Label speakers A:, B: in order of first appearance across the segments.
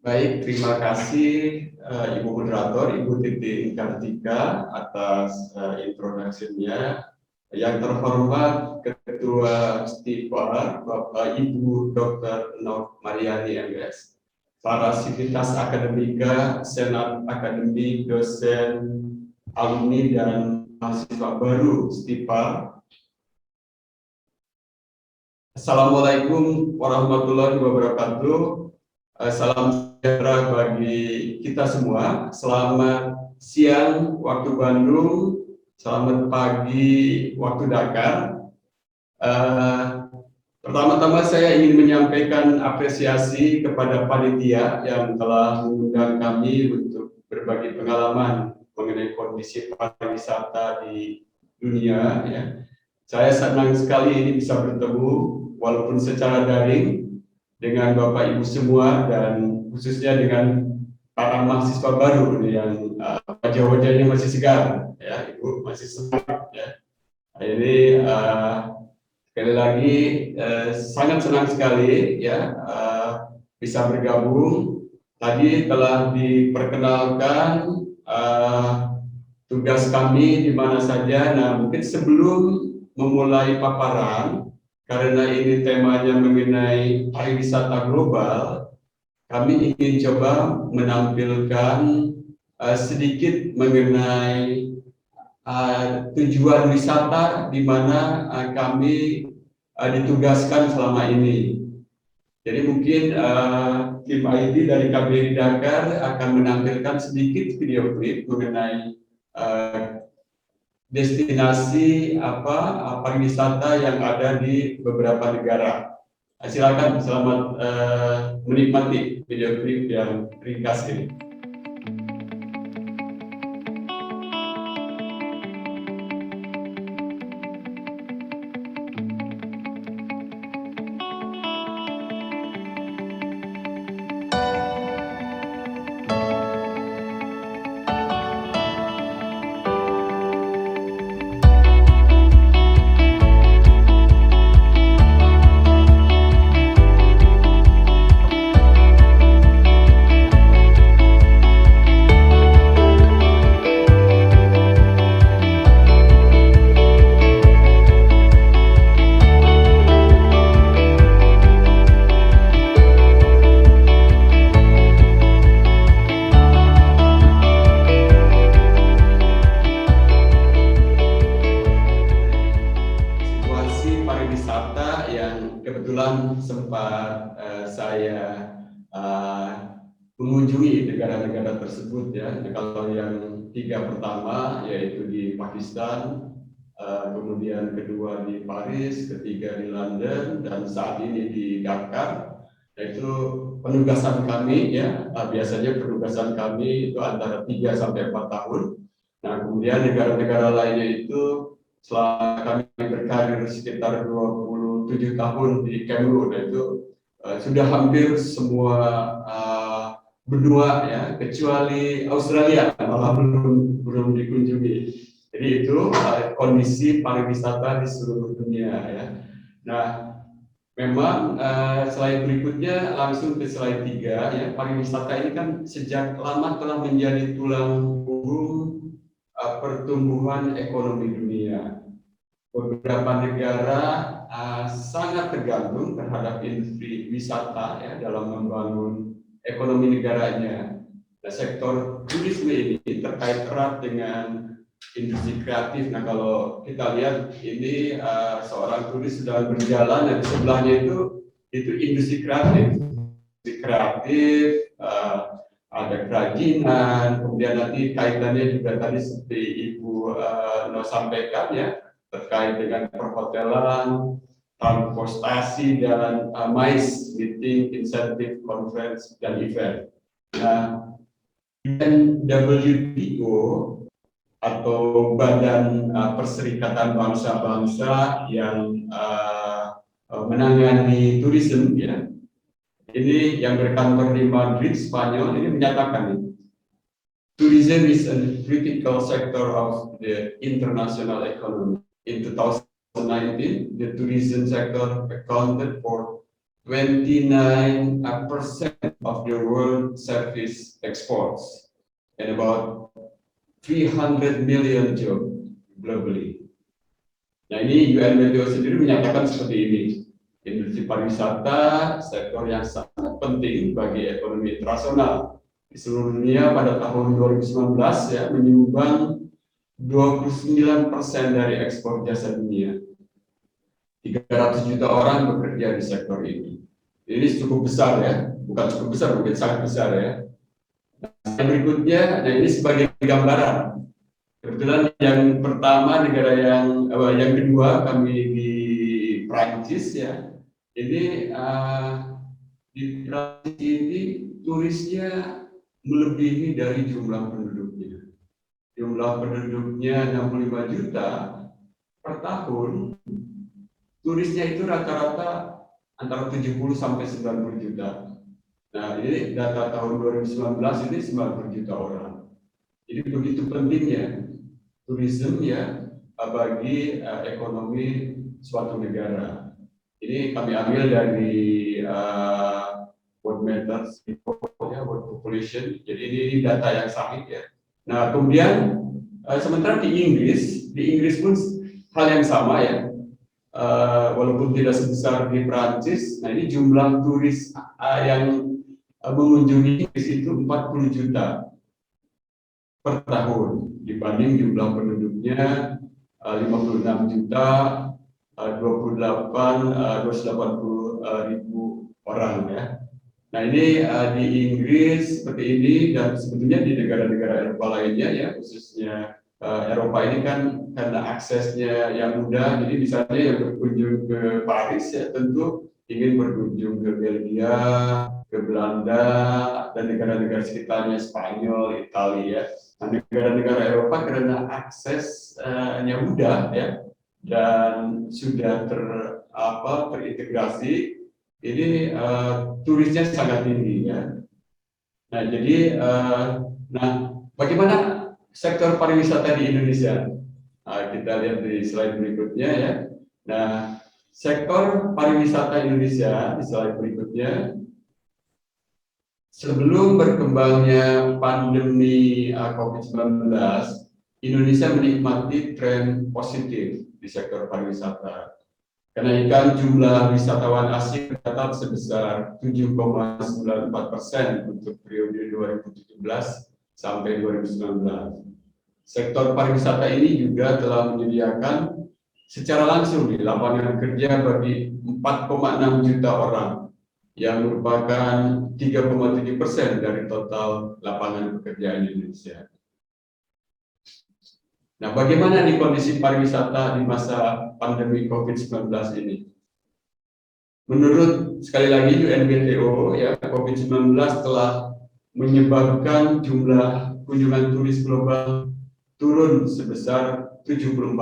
A: Baik, terima kasih Ibu Moderator, Ibu Titin Kartika atas introduction-nya. Yang terhormat Ketua STIPAR, Bapak Ibu Dr. Nur Mariani MS, para sivitas akademika, senat akademik, dosen, alumni dan mahasiswa baru STIPAR. Assalamualaikum warahmatullahi wabarakatuh. Salam sejahtera bagi kita semua. Selamat siang waktu Bandung, selamat pagi waktu Dakar. Pertama-tama saya ingin menyampaikan apresiasi kepada panitia yang telah mengundang kami untuk berbagi pengalaman mengenai kondisi pariwisata di dunia. Ya. Saya senang sekali ini bisa bertemu walaupun secara daring dengan Bapak Ibu semua dan khususnya dengan para mahasiswa baru yang wajah-wajahnya masih segar, ya Ibu masih semangat ya. Ini sekali lagi sangat senang sekali ya bisa bergabung. Tadi telah diperkenalkan tugas kami di mana saja. Nah, mungkin sebelum memulai paparan, karena ini temanya mengenai pariwisata global, kami ingin coba menampilkan sedikit mengenai tujuan wisata di mana kami ditugaskan selama ini. Jadi mungkin tim IT dari KBRI Dakar akan menampilkan sedikit video klip mengenai destinasi pariwisata yang ada di beberapa negara. Silakan, selamat menikmati video klip yang ringkas ini. Kebetulan sempat saya mengunjungi negara-negara tersebut ya. Kalau yang 3 pertama yaitu di Pakistan, kemudian kedua di Paris, ketiga di London, dan saat ini di Dakar. Yaitu penugasan kami ya, biasanya penugasan kami itu antara 3 sampai 4 tahun. Nah, kemudian negara-negara lainnya itu setelah kami berkarir sekitar 27 tahun di Kamerun, itu sudah hampir semua benua ya, kecuali Australia malah belum dikunjungi. Jadi itu kondisi pariwisata di seluruh dunia ya. Nah, memang slide berikutnya langsung ke slide 3 ya. Pariwisata ini kan sejak lama telah menjadi tulang punggung pertumbuhan ekonomi dunia. Beberapa negara sangat tergantung terhadap industri wisata ya dalam membangun ekonomi negaranya. Nah, sektor turisme ini terkait erat dengan industri kreatif. Nah, kalau kita lihat ini seorang turis sedang berjalan dan di sebelahnya itu industri kreatif. Industri kreatif, ada kerajinan, kemudian nanti kaitannya juga tadi seperti Ibu Nur sampaikan ya, terkait dengan perhotelan, transportasi, dan MICE, meeting, incentive, conference, dan event. Nah, WTO atau Badan Perserikatan Bangsa-Bangsa yang menangani tourism ya, ini yang berkantor di Madrid, Spanyol, ini menyatakan tourism is a critical sector of the international economy. In 2019, the tourism sector accounted for 29% of the world service exports and about 300 million jobs globally. Nah, ini UNWTO sendiri menyatakan seperti ini. Industri pariwisata, sektor yang sangat penting bagi ekonomi internasional di seluruh dunia pada tahun 2019 ya, menyumbang 29% dari ekspor jasa dunia. 300 juta orang bekerja di sektor ini. Ini cukup besar ya, bukan cukup besar, mungkin sangat besar ya. Nah, yang berikutnya, nah ini sebagai gambaran. Kebetulan yang pertama negara yang kedua kami di Prancis ya. Ini di Prancis ini turisnya melebihi dari jumlah penduduknya. Jumlah penduduknya 65 juta per tahun. Turisnya itu rata-rata antara 70 sampai 90 juta. Nah, ini data tahun 2019 ini 90 juta orang. Jadi begitu pentingnya turisme ya bagi ekonomi suatu negara. Ini kami ambil dari World Matters ya, World Population. Jadi ini data yang sahih ya. Nah, kemudian sementara di Inggris pun hal yang sama ya. Walaupun tidak sebesar di Prancis, nah ini jumlah turis yang mengunjungi Inggris itu 40 juta per tahun dibanding jumlah penduduknya 56 juta 280 ribu orang ya. Nah ini di Inggris seperti ini dan sebetulnya di negara-negara Eropa lainnya ya, khususnya Eropa ini kan karena aksesnya yang mudah, jadi misalnya yang berkunjung ke Paris ya tentu ingin berkunjung ke Belgia, ke Belanda dan negara-negara sekitarnya, Spanyol, Italia ya. Nah, negara-negara Eropa karena aksesnya mudah ya dan sudah terintegrasi, ini turisnya sangat tinggi ya. Nah jadi bagaimana sektor pariwisata di Indonesia? Kita lihat di slide berikutnya ya. Nah, sektor pariwisata Indonesia di slide berikutnya, sebelum berkembangnya pandemi COVID-19, Indonesia menikmati tren positif di sektor pariwisata. Kenaikan jumlah wisatawan asing tercatat sebesar 7,94% untuk periode 2017 sampai 2019. Sektor pariwisata ini juga telah menyediakan secara langsung di lapangan kerja bagi 4,6 juta orang yang merupakan 3,7% dari total lapangan pekerjaan di Indonesia. Nah, bagaimana nih kondisi pariwisata di masa pandemi COVID-19 ini? Menurut sekali lagi UNWTO ya, COVID-19 telah menyebabkan jumlah kunjungan turis global turun sebesar 74%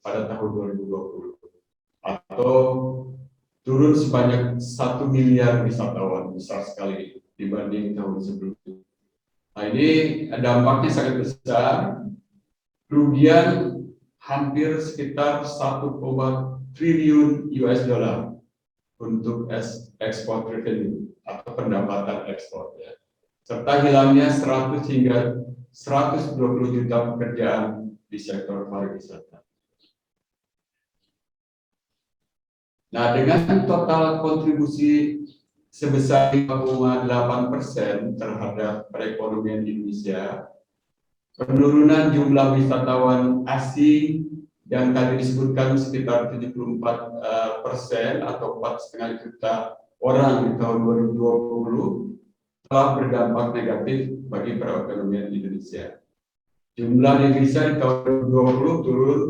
A: pada tahun 2020 atau turun sebanyak 1 miliar wisatawan, besar sekali dibanding tahun sebelumnya. Nah, ini dampaknya sangat besar, kerugian hampir sekitar 1, triliun US dollar untuk ekspor revenue atau pendapatan ekspor ya. Serta hilangnya 100 hingga 120 juta pekerjaan di sektor pariwisata. Nah, dengan total kontribusi sebesar 5,8% terhadap perekonomian Indonesia, penurunan jumlah wisatawan asing yang tadi disebutkan sekitar 74% atau 4,5 juta orang di tahun 2020 telah berdampak negatif bagi perekonomian Indonesia. Jumlah devisa di tahun 2020 turun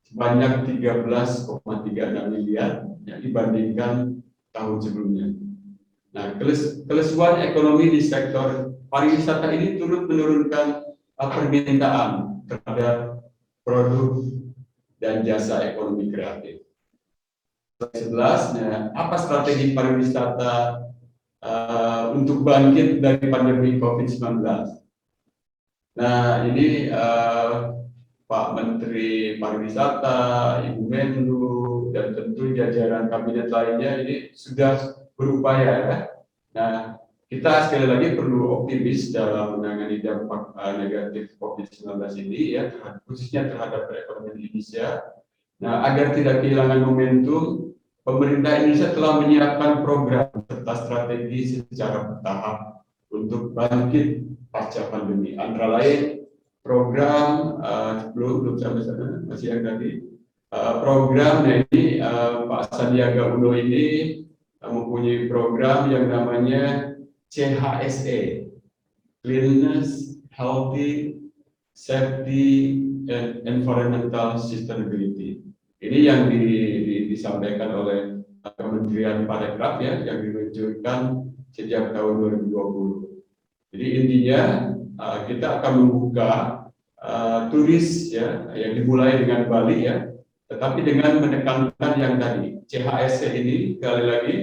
A: sebanyak 13,36 miliar ya, dibandingkan tahun sebelumnya. Nah, kelesuan ekonomi di sektor pariwisata ini turut menurunkan permintaan terhadap produk dan jasa ekonomi kreatif. 11, apa strategi pariwisata untuk bangkit dari pandemi COVID-19? Nah, ini Pak Menteri Pariwisata, Ibu Menlu, dan tentu jajaran kabinet lainnya ini sudah berupaya ya. Nah, kita sekali lagi perlu optimis dalam menangani dampak negatif COVID-19 ini ya, khususnya terhadap perekonomian Indonesia. Nah, agar tidak kehilangan momentum, pemerintah Indonesia telah menyiapkan program serta strategi secara bertahap untuk bangkit pasca pandemi. Antara lain program belum sampai sana, masih yang tadi program ini Pak Sandiaga Uno ini mempunyai program yang namanya CHSE, Cleanliness, Healthy, Safety, and Environmental Sustainability. Ini yang disampaikan oleh Kementerian Parekraf ya, yang diluncurkan sejak tahun 2020. Jadi intinya kita akan membuka turis ya, yang dimulai dengan Bali ya, tetapi dengan menekankan yang tadi CHSE ini, sekali lagi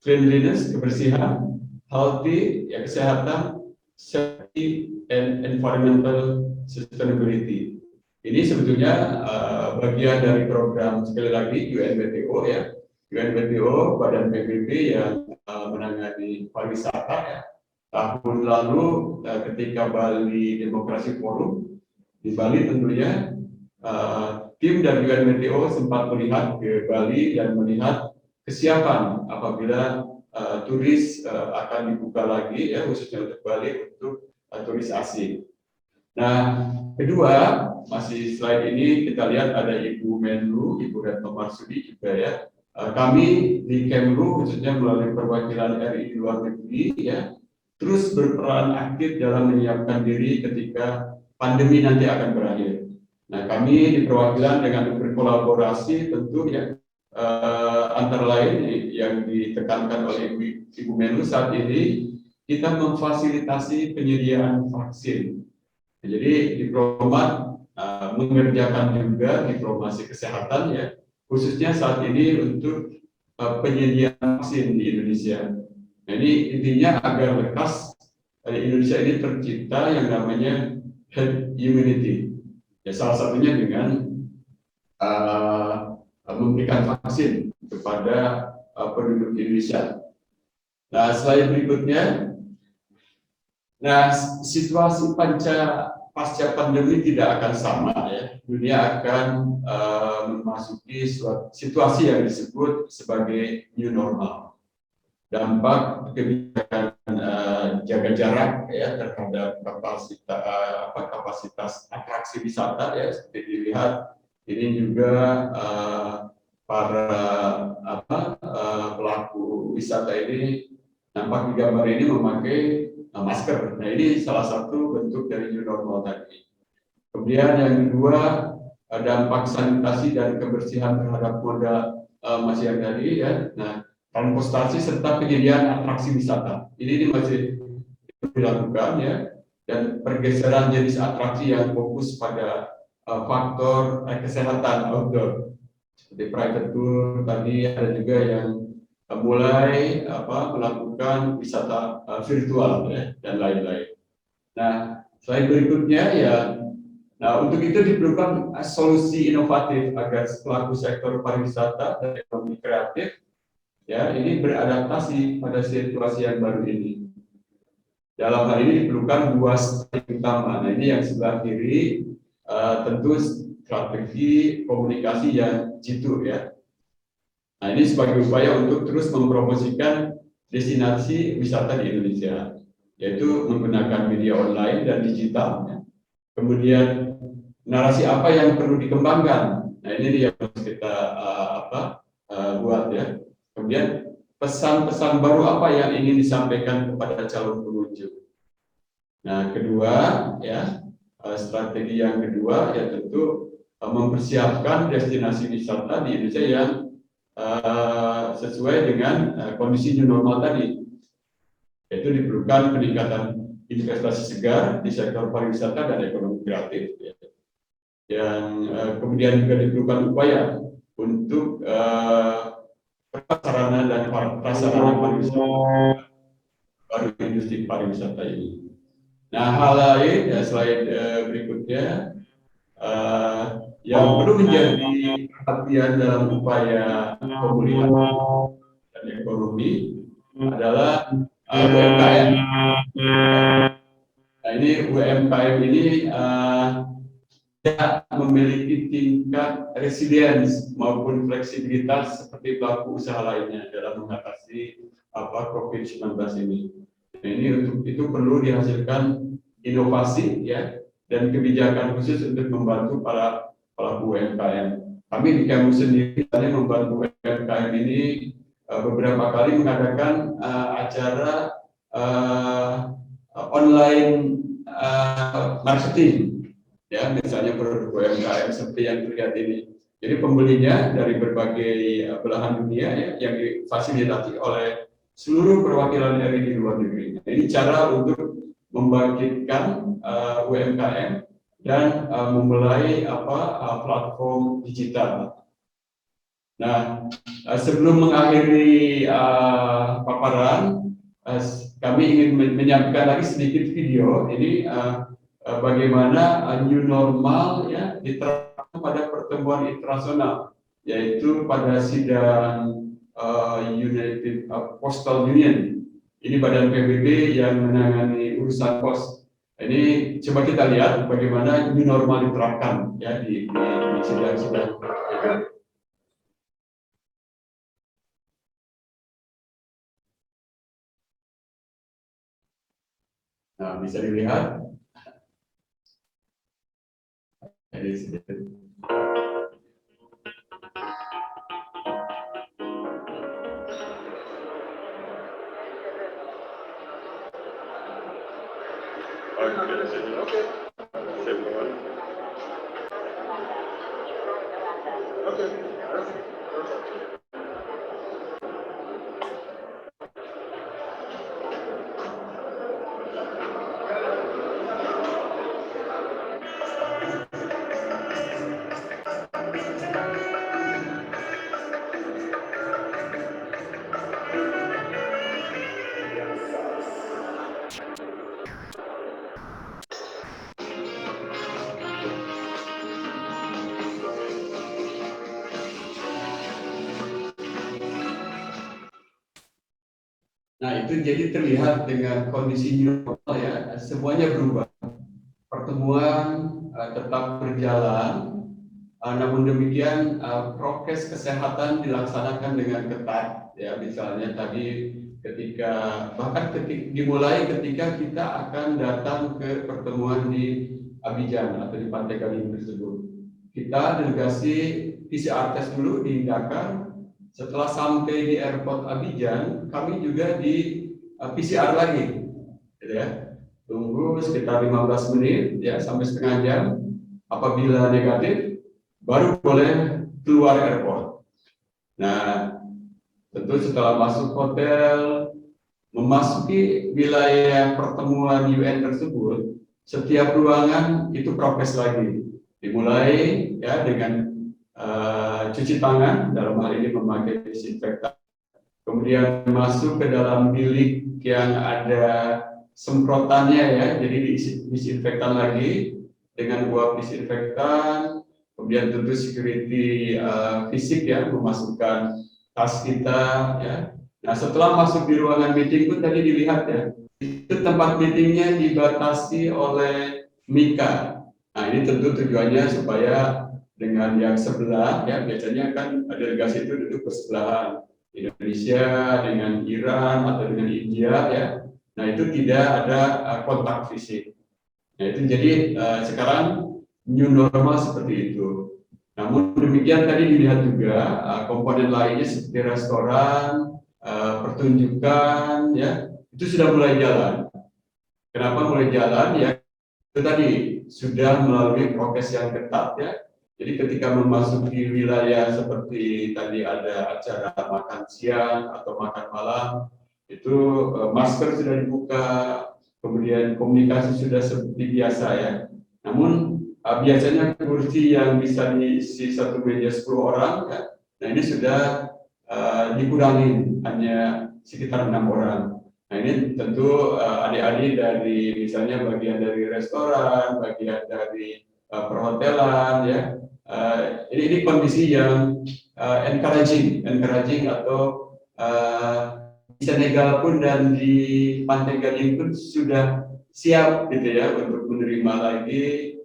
A: cleanliness, kebersihan, healthy, ya kesehatan, safety, and environmental sustainability. Ini sebetulnya bagian dari program sekali lagi UNWTO ya, UNWTO Badan PBB yang menangani pariwisata ya. Tahun lalu ketika Bali Demokrasi Forum di Bali tentunya tim dari UNWTO sempat melihat ke Bali dan melihat kesiapan apabila turis akan dibuka lagi ya, khususnya untuk Bali untuk turis asing. Nah, kedua, masih slide ini kita lihat ada Ibu Menlu, Ibu Retno Marsudi juga ya. Kami di Kemlu khususnya melalui perwakilan RI di luar negeri ya, terus berperan aktif dalam menyiapkan diri ketika pandemi nanti akan berakhir. Nah, kami di perwakilan dengan berkolaborasi tentu ya, antara lain yang ditekankan oleh Ibu Menlu saat ini, kita memfasilitasi penyediaan vaksin. Jadi diplomat mengerjakan juga diplomasi kesehatan ya, khususnya saat ini untuk penyediaan vaksin di Indonesia. Nah, ini intinya agar lekas Indonesia ini tercipta yang namanya herd immunity. Ya, salah satunya dengan memberikan vaksin kepada penduduk Indonesia. Nah, slide berikutnya. Nah, situasi pasca pandemi tidak akan sama ya. Dunia akan memasuki situasi yang disebut sebagai new normal. Dampak kebijakan jaga jarak ya terhadap kapasitas atraksi wisata ya, seperti dilihat ini juga para pelaku wisata ini nampak di gambar ini memakai masker. Nah, ini salah satu bentuk dari new normal tadi. Kemudian yang kedua, dampak sanitasi dan kebersihan terhadap moda masih yang tadi ya. Nah, transportasi serta penyediaan atraksi wisata. Ini masih dilakukan ya, dan pergeseran jenis atraksi yang fokus pada faktor kesehatan outdoor seperti private tour tadi, ada juga yang mulai melakukan wisata virtual ya, dan lain-lain. Nah, slide berikutnya ya. Nah, untuk itu diperlukan solusi inovatif agar pelaku sektor pariwisata dan ekonomi kreatif ya ini beradaptasi pada situasi yang baru ini. Dalam hal ini diperlukan dua strategi utama. Nah, ini yang sebelah kiri tentu strategi komunikasi yang jitu ya. Nah, ini sebagai upaya untuk terus mempromosikan destinasi wisata di Indonesia, yaitu menggunakan media online dan digital. Ya. Kemudian narasi apa yang perlu dikembangkan? Nah, ini yang harus kita buat ya. Kemudian pesan-pesan baru apa yang ingin disampaikan kepada calon pengunjung. Nah, kedua ya, strategi yang kedua ya tentu mempersiapkan destinasi wisata di Indonesia yang sesuai dengan kondisi new normal tadi, yaitu diperlukan peningkatan investasi segar di sektor pariwisata dan ekonomi kreatif ya. Yang kemudian juga diperlukan upaya untuk prasarana dan prasarana pariwisata baru industri pariwisata ini. Nah, hal lain ya, slide berikutnya yang perlu menjadi perhatian dalam upaya pemulihan dan ekonomi adalah UMKM. Nah, ini UMKM ini tidak memiliki tingkat resilience maupun fleksibilitas seperti pelaku usaha lainnya dalam mengatasi COVID-19 ini. Nah, ini untuk itu perlu dihasilkan inovasi ya dan kebijakan khusus untuk membantu para pelaku UMKM. Kami di Kemlu sendiri membantu UMKM ini beberapa kali mengadakan acara online marketing, ya misalnya produk UMKM seperti yang terlihat ini. Jadi pembelinya dari berbagai belahan dunia ya, yang difasilitasi oleh seluruh perwakilan RI di luar negeri. Ini cara untuk membangkitkan UMKM dan memulai platform digital. Nah, sebelum mengakhiri paparan, kami ingin menyampaikan lagi sedikit video ini bagaimana new normal ya diterapkan pada pertemuan internasional, yaitu pada sidang United Postal Union. Ini badan PBB yang menangani urusan pos. Ini coba kita lihat bagaimana new normal diterapkan ya di sidang-sidang. Nah, bisa dilihat. Jadi sedikit. Nah, itu jadi terlihat dengan kondisi new normal ya, semuanya berubah. Pertemuan tetap berjalan, namun demikian prokes kesehatan dilaksanakan dengan ketat. Ya, misalnya tadi bahkan dimulai ketika kita akan datang ke pertemuan di Abidjan atau di Pantai Gading tersebut. Kita delegasi PCR test dulu di Dakar. Setelah sampai di airport Abidjan, kami juga di PCR lagi, gitu ya. Tunggu sekitar 15 menit, ya sampai setengah jam. Apabila negatif, baru boleh keluar airport. Nah, tentu setelah masuk hotel, memasuki wilayah pertemuan UN tersebut, setiap ruangan itu prokes lagi. Dimulai ya dengan cuci tangan, dalam hal ini memakai disinfektan. Kemudian masuk ke dalam bilik yang ada semprotannya ya, jadi disinfektan lagi dengan uap disinfektan. Kemudian tentu security fisik ya, memasukkan tas kita ya. Nah, setelah masuk di ruangan meeting pun tadi dilihat ya, itu tempat meetingnya dibatasi oleh mika. Nah, ini tentu tujuannya supaya dengan yang sebelah ya, biasanya kan delegasi itu duduk bersebelahan, Indonesia dengan Iran atau dengan India ya. Nah, itu tidak ada kontak fisik. Nah, itu jadi sekarang new normal seperti itu. Namun demikian tadi dilihat juga komponen lainnya seperti restoran, pertunjukan ya, itu sudah mulai jalan. Kenapa mulai jalan ya? Itu tadi sudah melalui prokes yang ketat ya. Jadi ketika memasuki wilayah seperti tadi ada acara makan siang atau makan malam, itu masker sudah dibuka, kemudian komunikasi sudah seperti biasa ya. Namun biasanya kursi yang bisa diisi satu meja 10 orang ya, nah ini sudah dikurangi hanya sekitar 6 orang. Nah ini tentu adik-adik dari misalnya bagian dari restoran, bagian dari perhotelan, ya. Ini kondisi yang encouraging atau di Senegal pun dan di Pantai Gading pun sudah siap gitu ya untuk menerima lagi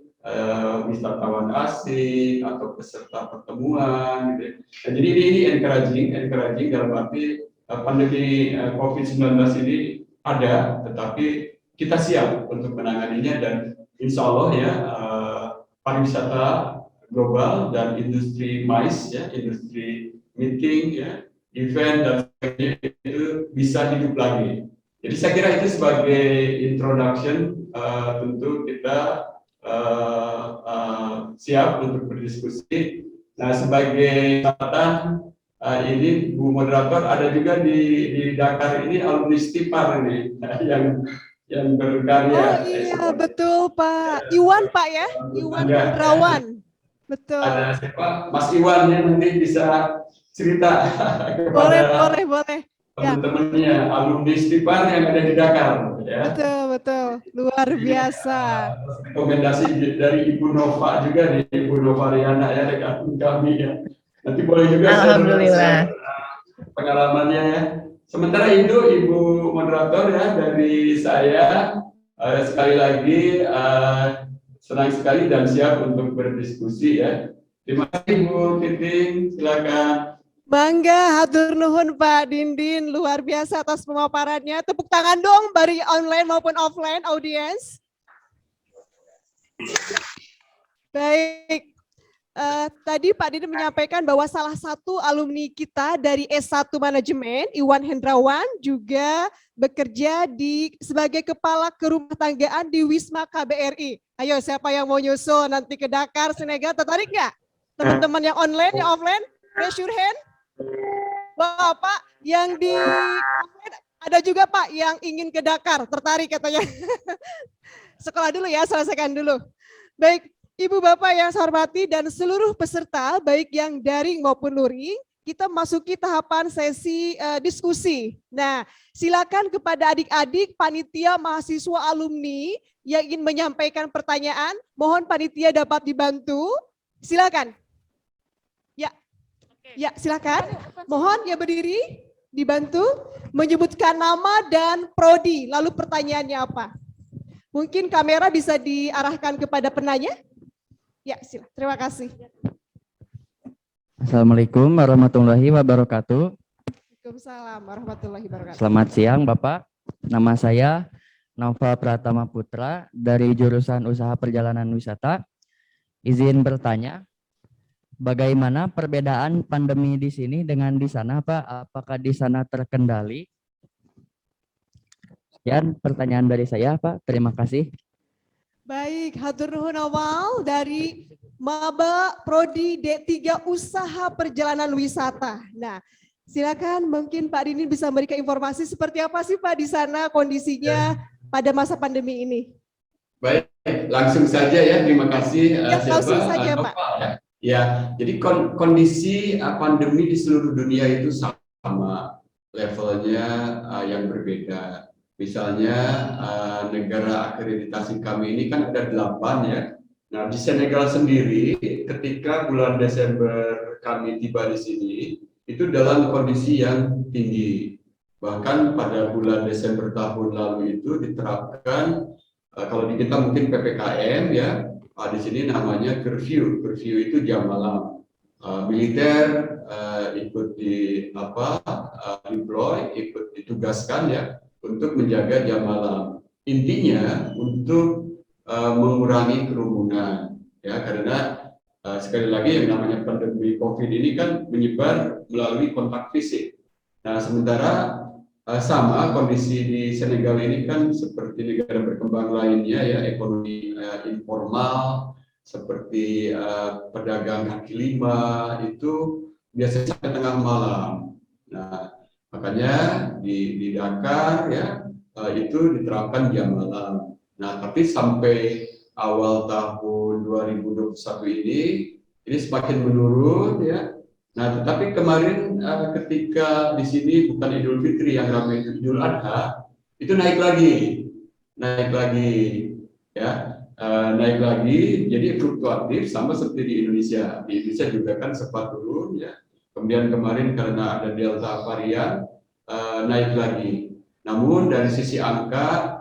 A: wisatawan asing atau peserta pertemuan gitu ya. Nah, jadi ini encouraging dalam arti pandemi COVID-19 ini ada, tetapi kita siap untuk menanganinya dan insya Allah ya pariwisata global dan industri MICE ya, industri meeting ya, event dan sebagainya itu bisa hidup lagi. Jadi saya kira itu sebagai introduction, tentu kita siap untuk berdiskusi. Nah, sebagai catatan ini Bu Moderator, ada juga di Dakar ini alumni Stipar ini yang berkarya.
B: Oh iya betul Pak Iwan Pak ya, Iwan Hendrawan. Betul.
A: Ada siapa? Mas Iwan yang nanti bisa cerita kepada
B: boleh.
A: teman-temannya alumni Stipar yang ada di Dakar. Ya.
B: Betul, luar biasa.
A: Rekomendasi dari Ibu Nova juga nih, Ibu Nova Riana ya dekat kami ya. Nanti boleh juga
C: Alhamdulillah.
A: Pengalamannya ya. Sementara itu Ibu Moderator ya dari saya sekali lagi senang sekali dan siap untuk berdiskusi ya. Terima kasih Bu Titing, silakan.
B: Bangga, hatur nuhun Pak Dindin, luar biasa atas pemaparannya. Tepuk tangan dong dari online maupun offline audiens. Baik, tadi Pak Dindin menyampaikan bahwa salah satu alumni kita dari S1 Manajemen, Iwan Hendrawan, juga bekerja sebagai kepala kerumah tanggaan di Wisma KBRI. Ayo, siapa yang mau nyusul nanti ke Dakar, Senegal, tertarik nggak? Teman-teman yang online, yang offline, raise your hand. Bapak yang di offline, ada juga Pak yang ingin ke Dakar, tertarik katanya. Sekolah dulu ya, selesaikan dulu. Baik, Ibu Bapak yang saya hormati dan seluruh peserta, baik yang daring maupun luring, kita masuki tahapan sesi diskusi. Nah, silakan kepada adik-adik panitia mahasiswa alumni yang ingin menyampaikan pertanyaan, mohon panitia dapat dibantu. Silakan. Ya, silakan. Mohon ya berdiri, dibantu menyebutkan nama dan prodi, lalu pertanyaannya apa. Mungkin kamera bisa diarahkan kepada penanya. Ya, silakan. Terima kasih.
D: Assalamualaikum warahmatullahi wabarakatuh.
B: Waalaikumsalam warahmatullahi wabarakatuh.
D: Selamat siang Bapak. Nama saya Nova Pratama Putra dari jurusan Usaha Perjalanan Wisata. Izin bertanya, bagaimana perbedaan pandemi di sini dengan di sana, Pak? Apakah di sana terkendali? Sekian pertanyaan dari saya, Pak. Terima kasih.
B: Baik, hatur nuhun awal dari Maba Prodi D3 Usaha Perjalanan Wisata. Nah, silakan mungkin Pak Dini bisa memberikan informasi seperti apa sih Pak di sana kondisinya pada masa pandemi ini.
A: Baik, langsung saja ya. Terima kasih.
B: Langsung saja Pak.
A: Ya, jadi kondisi pandemi di seluruh dunia itu sama, levelnya yang berbeda. Misalnya negara akreditasi kami ini kan ada 8 ya. Nah di Senegal sendiri ketika bulan Desember kami tiba di sini itu dalam kondisi yang tinggi. Bahkan pada bulan Desember tahun lalu itu diterapkan kalau di kita mungkin PPKM ya. Di sini namanya curfew itu jam malam. Militer ikut deploy, ikut ditugaskan ya untuk menjaga jam malam. Intinya untuk mengurangi kerumunan ya, karena sekali lagi yang namanya pandemi COVID ini kan menyebar melalui kontak fisik. Nah, sementara sama kondisi di Senegal ini kan seperti negara berkembang lainnya ya, ekonomi informal seperti pedagang kaki lima itu biasanya sampai tengah malam. Nah, makanya di Dakar ya itu diterapkan jam malam. Nah, tapi sampai awal tahun 2021 ini semakin menurun ya. Nah, tetapi kemarin ketika di sini bukan Idul Fitri yang ramai, Idul Adha, itu naik lagi ya. naik lagi, jadi fluktuatif sama seperti di Indonesia. Di Indonesia juga kan sempat turun ya. Kemudian kemarin karena ada delta varian naik lagi. Namun dari sisi angka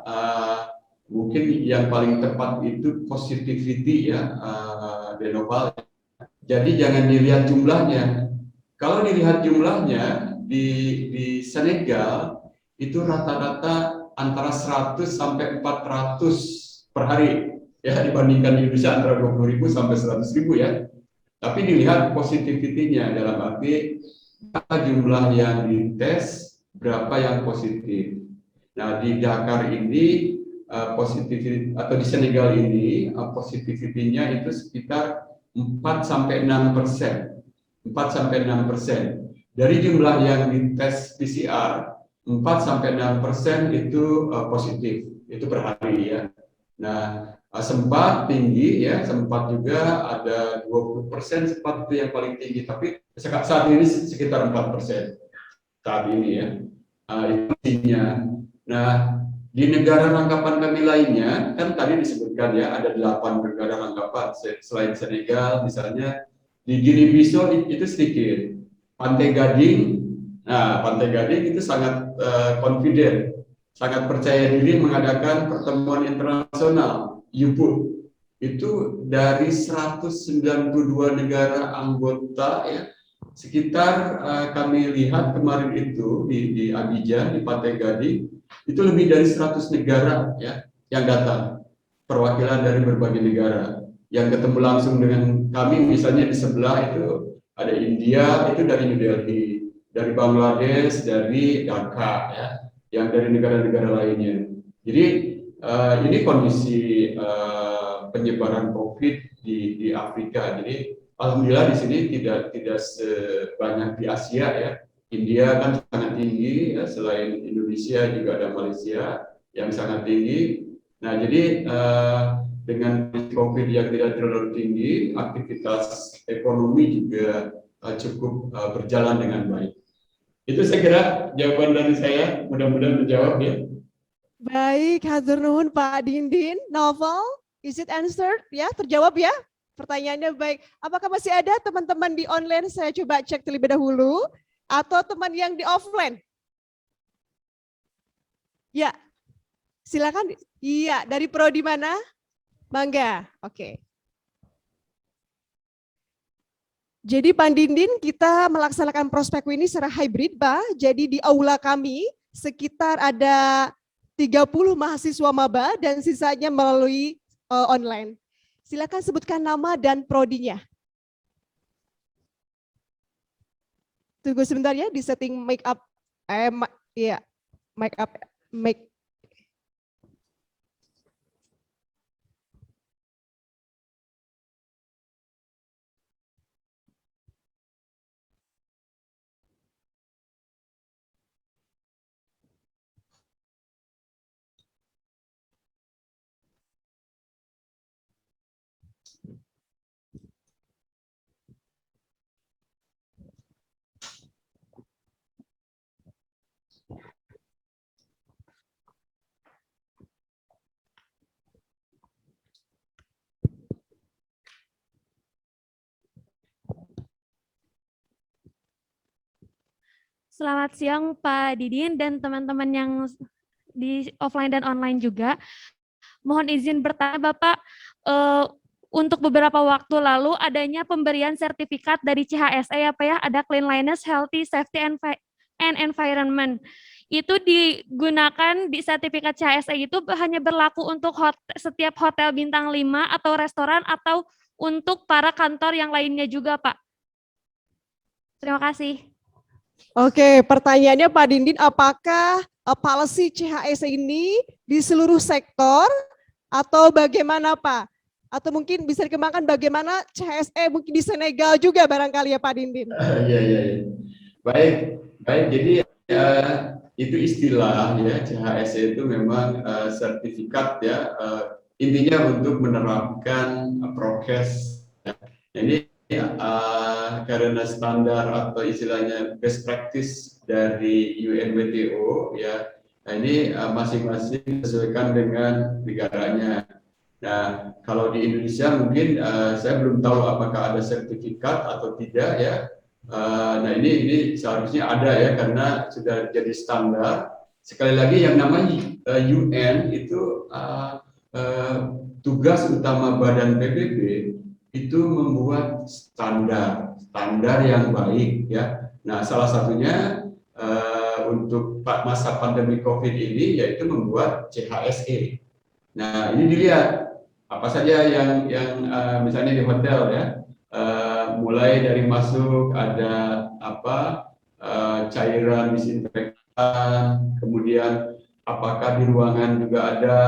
A: mungkin yang paling tepat itu positivity ya, Denoval. Jadi jangan dilihat jumlahnya. Kalau dilihat jumlahnya di Senegal itu rata-rata antara 100 sampai 400 per hari ya, dibandingkan di Indonesia antara 20.000 sampai 100.000 ya. Tapi dilihat positivity-nya, dalam arti berapa jumlah yang dites, berapa yang positif. Nah, di Dakar ini positivity atau di Senegal ini positivity-nya itu sekitar 4 sampai 6%. 4-6%. Dari jumlah yang dites PCR, 4-6% itu positif, itu per hari ya. Nah, sempat tinggi ya, sempat juga ada 20%, sempat itu yang paling tinggi, tapi saat ini sekitar 4% saat ini ya. Itu intinya. Nah, di negara rangkapan kami lainnya, kan tadi disebutkan ya, ada 8 negara rangkapan selain Senegal, misalnya di Guinea-Bissau itu sedikit. Pantai Gading, nah Pantai Gading itu sangat confident, sangat percaya diri mengadakan pertemuan internasional UPUT. Itu dari 192 negara anggota ya, sekitar kami lihat kemarin itu di Abidjan, di Pantai Gading, itu lebih dari 100 negara ya yang datang, perwakilan dari berbagai negara. Yang ketemu langsung dengan kami, misalnya di sebelah itu ada India, itu dari New Delhi, dari Bangladesh, dari Dhaka ya, yang dari negara-negara lainnya. Jadi ini kondisi penyebaran COVID di Afrika. Jadi alhamdulillah di sini tidak sebanyak di Asia ya. India kan sangat tinggi, ya, selain Indonesia juga ada Malaysia yang sangat tinggi. Nah, jadi dengan COVID yang tidak terlalu tinggi, aktivitas ekonomi juga cukup berjalan dengan baik. Itu saya kira jawaban dari saya, mudah-mudahan menjawab ya.
B: Baik, hatur nuhun Pak Dindin. Novel, is it answered? Ya, terjawab ya? Pertanyaannya baik. Apakah masih ada teman-teman di online? Saya coba cek terlebih dahulu. Atau teman yang di offline? Ya, silakan. Iya, dari prodi mana? Mangga, oke. Jadi Pak Dindin, kita melaksanakan prospek ini secara hybrid, Pak. Jadi di aula kami sekitar ada 30 mahasiswa maba dan sisanya melalui online. Silakan sebutkan nama dan prodinya. Tunggu sebentar ya, di setting make up, make up, make.
C: Selamat siang Pak Didin dan teman-teman yang di offline dan online juga. Mohon izin bertanya Bapak, untuk beberapa waktu lalu adanya pemberian sertifikat dari CHSE ya Pak ya, ada Cleanliness, Healthy, Safety, and Environment. Itu digunakan di sertifikat CHSE itu hanya berlaku untuk setiap hotel bintang 5 atau restoran atau untuk para kantor yang lainnya juga Pak? Terima kasih.
B: Oke, pertanyaannya Pak Dindin, apakah policy CHSE ini di seluruh sektor atau bagaimana Pak? Atau mungkin bisa dikembangkan bagaimana CHSE mungkin di Senegal juga barangkali ya Pak Dindin?
A: Iya. Baik. Jadi itu istilah ya, CHSE itu memang sertifikat ya, intinya untuk menerapkan prokes. Ya. Ini karena standar atau istilahnya best practice dari UNWTO ya, nah ini masing-masing disesuaikan dengan negaranya. Nah, kalau di Indonesia mungkin saya belum tahu apakah ada sertifikat atau tidak ya. Nah, ini seharusnya ada ya karena sudah jadi standar. Sekali lagi yang namanya UN itu tugas utama Badan PBB itu membuat standar yang baik ya. Nah, salah satunya untuk masa pandemi COVID ini yaitu membuat CHSE. Nah, ini dilihat apa saja yang misalnya di hotel ya, mulai dari masuk ada cairan disinfektan, kemudian apakah di ruangan juga ada,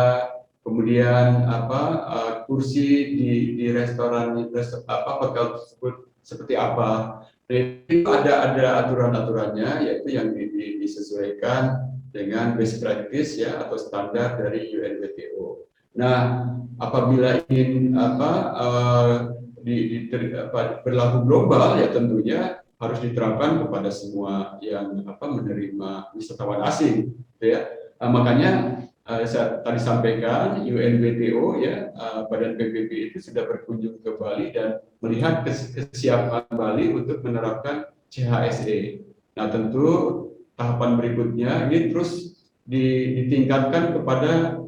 A: kemudian kursi di restoran hotel tersebut seperti apa. Itu ada aturan-aturannya yaitu yang disesuaikan dengan best practice ya atau standar dari UNWTO. Nah, apabila ingin berlaku global ya tentunya harus diterapkan kepada semua yang menerima wisatawan asing, gitu ya. Makanya saya tadi sampaikan UNWTO ya Badan PBB itu sudah berkunjung ke Bali dan melihat kesiapan Bali untuk menerapkan CHSE. Nah, tentu tahapan berikutnya ini terus ditingkatkan kepada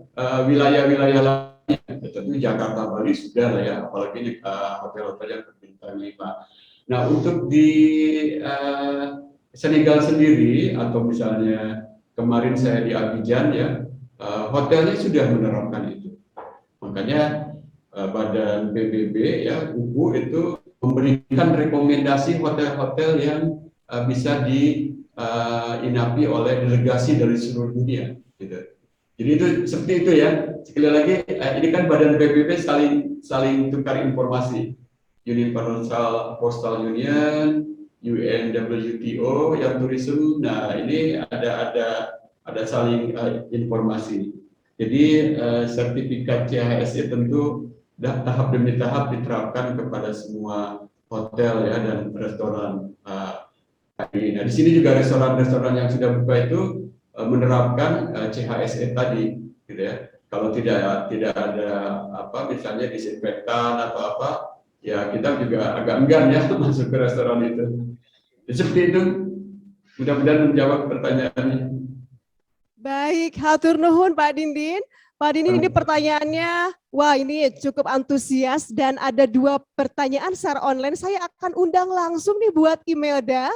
A: wilayah-wilayah lainnya. Tentu Jakarta, Bali sudah lah ya, apalagi hotel-hotel yang berbintang 5. Nah, untuk di Senegal sendiri atau misalnya kemarin saya di Abidjan ya, hotelnya sudah menerapkan itu. Makanya Badan PBB ya UBU itu memberikan rekomendasi hotel-hotel yang bisa diinapi oleh delegasi dari seluruh dunia. Gitu. Jadi itu seperti itu ya. Sekali lagi ini kan Badan PBB saling tukar informasi. Universal Postal Union, UNWTO yang tourism. Nah ini ada saling informasi. Jadi sertifikat CHSE tentu tahap demi tahap diterapkan kepada semua hotel ya dan restoran. Nah di sini juga restoran-restoran yang sudah buka itu menerapkan CHSE tadi, gitu ya. Kalau tidak ada misalnya disinfektan atau ya kita juga agak enggan ya masuk ke restoran itu. Seperti itu. Mudah-mudahan menjawab pertanyaannya.
B: Baik, hatur nuhun Pak Dindin. Pak Dindin ini pertanyaannya, wah ini cukup antusias dan ada 2 pertanyaan secara online. Saya akan undang langsung nih buat Imelda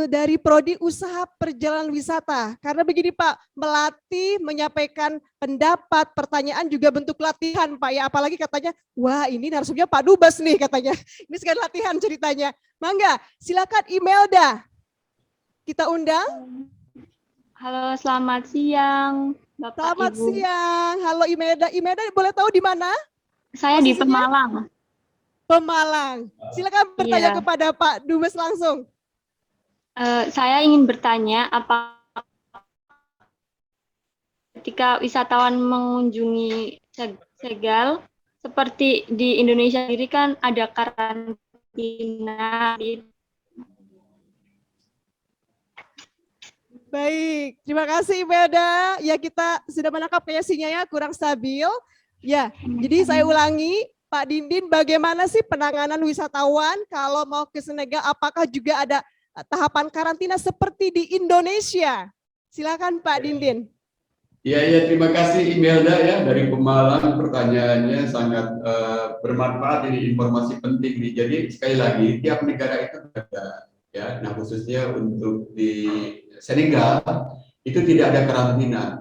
B: dari Prodi Usaha Perjalanan Wisata. Karena begini Pak, melatih, menyampaikan pendapat, pertanyaan juga bentuk latihan Pak ya. Apalagi katanya, wah ini narasumbernya Pak Dubes nih katanya. Ini sekali latihan ceritanya. Mangga, silakan Imelda. Kita undang.
E: Halo, selamat siang, Bapak
B: Selamat
E: Ibu.
B: siang. Halo Imelda. Imelda boleh tahu di mana?
E: Saya di
B: Posisinya?
E: Pemalang.
B: Pemalang. Silakan bertanya
E: Iya.
B: kepada Pak Dubes langsung.
E: Saya ingin bertanya, apa ketika wisatawan mengunjungi Senegal, seperti di Indonesia sendiri kan ada karantina di.
B: Baik, terima kasih Imelda. Ya kita sudah menangkap kayaknya sinyalnya kurang stabil. Ya, jadi saya ulangi, Pak Dindin, bagaimana sih penanganan wisatawan kalau mau ke Senegal? Apakah juga ada tahapan karantina seperti di Indonesia? Silakan Pak Dindin.
A: Ya, terima kasih Imelda ya dari Pemalang, pertanyaannya sangat bermanfaat, ini informasi penting nih. Jadi sekali lagi tiap negara itu berbeda ya. Nah khususnya untuk di Senegal itu tidak ada karantina.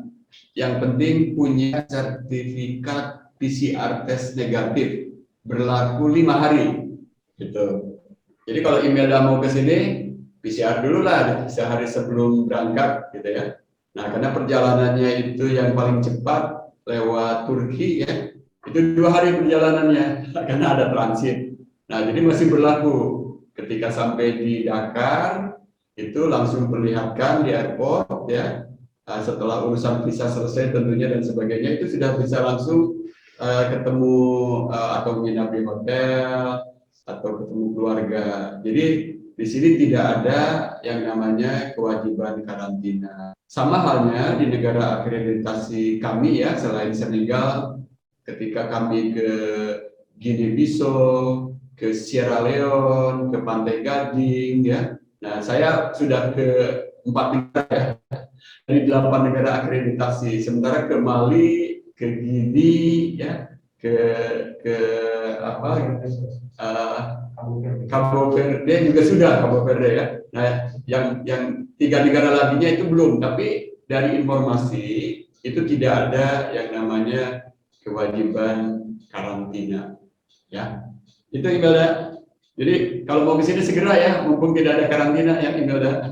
A: Yang penting punya sertifikat PCR tes negatif berlaku 5 hari. Gitu. Jadi kalau Imelda mau ke sini PCR dulu lah sehari sebelum berangkat, gitu ya. Nah, karena perjalanannya itu yang paling cepat lewat Turki ya, itu 2 hari perjalanannya karena ada transit. Nah, jadi masih berlaku ketika sampai di Dakar itu langsung perlihatkan di airport ya. Setelah urusan visa selesai tentunya dan sebagainya itu sudah bisa langsung ketemu atau menginap di hotel atau ketemu keluarga. Jadi di sini tidak ada yang namanya kewajiban karantina. Sama halnya di negara akreditasi kami ya, selain Senegal, ketika kami ke Guinea-Bissau, ke Sierra Leone, ke Pantai Gading, ya. Nah, saya sudah ke 4 negara ya, dari 8 negara akreditasi. Sementara ke Mali, ke Guinea, ya, ke apa? Cabo Verde juga sudah, Cabo Verde ya. Nah, yang 3 negara lainnya itu belum. Tapi dari informasi itu tidak ada yang namanya kewajiban karantina, ya. Itu Imelda. Jadi kalau mau ke sini segera ya, mumpung tidak ada karantina ya Imelda.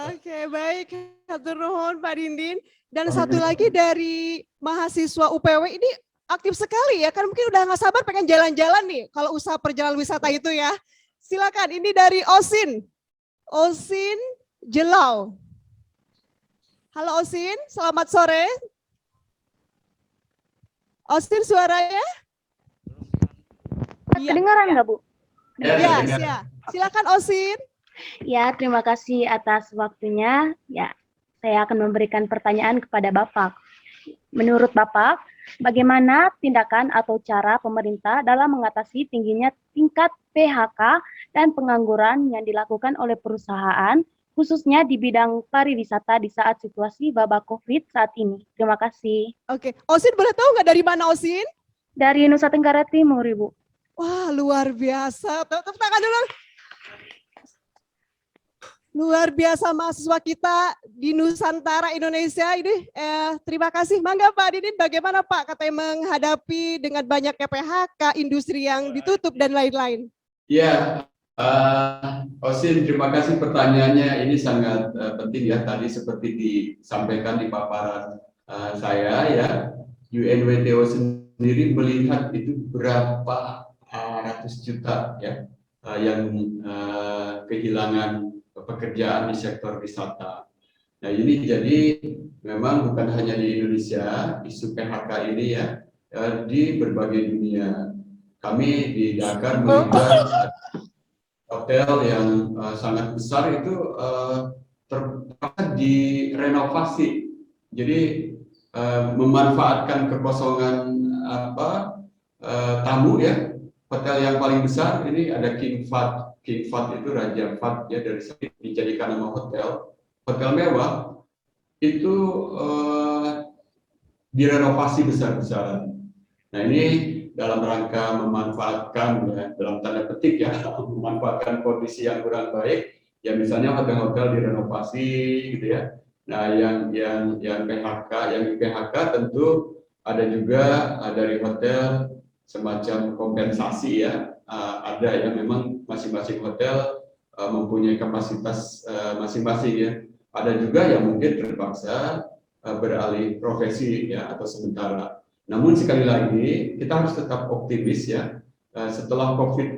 B: Oke, baik. Hatur nuhun Pak Dindin. Dan satu lagi dari mahasiswa UPW ini aktif sekali ya, kan mungkin udah nggak sabar pengen jalan-jalan nih kalau usaha perjalanan wisata itu ya. Silakan, ini dari Osin Jelau. Halo Osin, selamat sore. Osin suaranya? Iya,
F: Kedengaran nggak, Bu?
B: ya, silakan Osin.
F: Ya, terima kasih atas waktunya. Ya, saya akan memberikan pertanyaan kepada Bapak. Menurut Bapak, bagaimana tindakan atau cara pemerintah dalam mengatasi tingginya tingkat PHK dan pengangguran yang dilakukan oleh perusahaan, khususnya di bidang pariwisata di saat situasi wabah COVID saat ini? Terima kasih.
B: Oke, Osin boleh tahu nggak dari mana Osin?
F: Dari Nusa Tenggara Timur, Ibu.
B: Wah, luar biasa. Tepuk tangan dulu. Luar biasa mahasiswa kita di Nusantara Indonesia ini. Terima kasih. Mangga Pak Didin, bagaimana Pak katanya menghadapi dengan banyaknya PHK, industri yang ditutup dan lain-lain?
A: Ya, Osin, terima kasih pertanyaannya. Ini sangat penting ya. Tadi seperti disampaikan di paparan saya ya, UNWTO sendiri melihat itu berapa ratus juta ya yang kehilangan pekerjaan di sektor wisata. Nah ini jadi memang bukan hanya di Indonesia, isu PHK ini ya, di berbagai dunia. Kami di Dakar melihat hotel yang sangat besar itu terpaksa direnovasi. Jadi memanfaatkan kekosongan tamu ya. Hotel yang paling besar ini ada King Fahd. King Fahd itu Raja Fahd ya, dari dijadikan nama hotel. Hotel mewah itu direnovasi besar-besaran. Nah ini dalam rangka memanfaatkan ya, dalam tanda petik ya, memanfaatkan kondisi yang kurang baik, ya misalnya hotel-hotel direnovasi gitu ya. Nah yang PHK, yang di PHK tentu ada juga dari hotel semacam kompensasi ya. Ada yang memang masing-masing hotel mempunyai kapasitas masing-masing ya. Ada juga yang mungkin terpaksa beralih profesi ya atau sementara. Namun sekali lagi kita harus tetap optimis ya, setelah COVID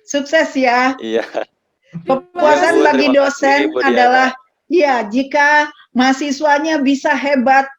G: Sukses ya.
H: Iya.
G: Kepuasan
H: Ibu,
G: bagi
H: terima kasih,
G: dosen
H: Ibu Diana.
G: adalah ya jika mahasiswanya bisa hebat